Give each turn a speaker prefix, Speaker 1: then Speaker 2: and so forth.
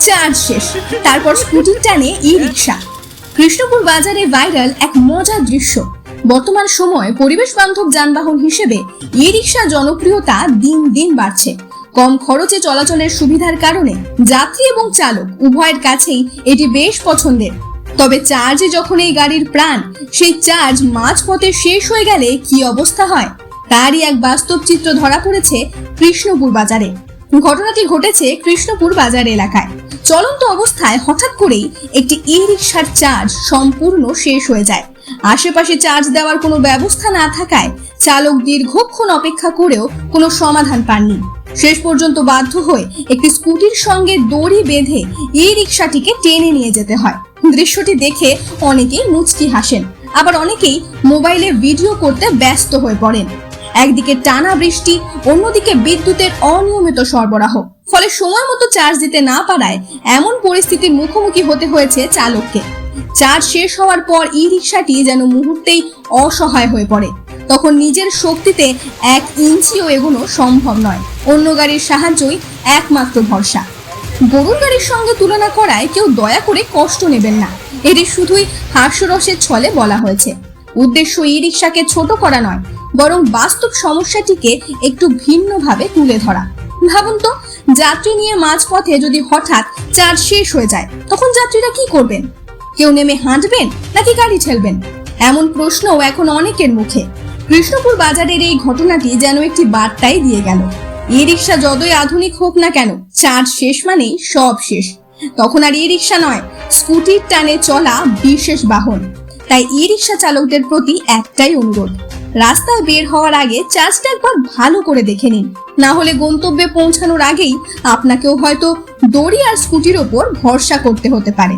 Speaker 1: Charge শেষ, তারপর স্কুটির টানে ই রিক্সা। কৃষ্ণপুর বাজারে ভাইরাল এক মজার দৃশ্য। বর্তমান সময়ে পরিবেশ বান্ধব যানবাহন হিসেবে ই রিক্সা জনপ্রিয়তা দিন দিন বাড়ছে। কম খরচে চলাচলের সুবিধার কারণে যাত্রী এবং চালক উভয়ের কাছেই এটি বেশ পছন্দের। তবে চার্জে যখন এই গাড়ির প্রাণ, সেই চার্জ মাঝপথে শেষ হয়ে গেলে কি অবস্থা হয়, তারই এক বাস্তব চিত্র ধরা পড়েছে কৃষ্ণপুর বাজারে। ঘটনাটি ঘটেছে কৃষ্ণপুর বাজার এলাকায়। চলন্ত অবস্থায় হঠাৎ করেই একটি ই রিক্সার চার্জ সম্পূর্ণ শেষ হয়ে যায়। আশেপাশে চার্জ দেওয়ার কোনো ব্যবস্থা না থাকায় চালক দীর্ঘক্ষণ অপেক্ষা করেও কোনো সমাধান পাননি। শেষ পর্যন্ত বাধ্য হয়ে একটি স্কুটির সঙ্গে দড়ি বেঁধে ই রিক্সাটিকে টেনে নিয়ে যেতে হয়। দৃশ্যটি দেখে অনেকেই মুচকি হাসেন, আবার অনেকেই মোবাইলে ভিডিও করতে ব্যস্ত হয়ে পড়েন। একদিকে টানা বৃষ্টি, অন্যদিকে বিদ্যুতের অনিয়মিত সরবরাহ, ফলে সময় মতো চার্জ দিতে না পারায় এমন পরিস্থিতির মুখোমুখি হতে হয়েছে চালককে। চার্জ শেষ হওয়ার পর ই রিক্সাটি যেন মুহূর্তেই অসহায় হয়ে পড়ে। তখন নিজের শক্তিতে 1 ইঞ্চিও এগোনো সম্ভব নয়, অন্য গাড়ির সাহায্যই একমাত্র ভরসা। গরুর গাড়ির সঙ্গে তুলনা করায় কেউ দয়া করে কষ্ট নেবেন না, এটি শুধুই হাস্যরসের ছলে বলা হয়েছে। উদ্দেশ্য ই রিক্সাকে ছোট করা নয়, বরং বাস্তব সমস্যাটিকে একটু ভিন্নভাবে তুলে ধরা। ভাবুন তো, যাত্রী নিয়ে মাঝপথে যদি হঠাৎ চার্জ শেষ হয়ে যায়, তখন যাত্রীরা কি করবেন? কেউ নেমে হাঁটবেন নাকি গাড়ি ঠেলবেন? এমন প্রশ্নও এখন অনেকের মুখে। কৃষ্ণপুর বাজারের এই ঘটনাটি যেন একটি বার্তাই দিয়ে গেল, ই রিক্সা যতই আধুনিক হোক না কেন, চার্জ শেষ মানেই সব শেষ। তখন আর ই রিক্সা নয়, স্কুটির টানে চলা বিশেষ বাহন। তাই ই রিক্সা চালকদের প্রতি একটাই অনুরোধ, রাস্তায় বের হওয়ার আগে চার্জটা একবার ভালো করে দেখে নিন, না হলে গন্তব্যে পৌঁছানোর আগেই আপনাকেও হয়তো দড়ি আর স্কুটির ওপর ভরসা করতে হতে পারে।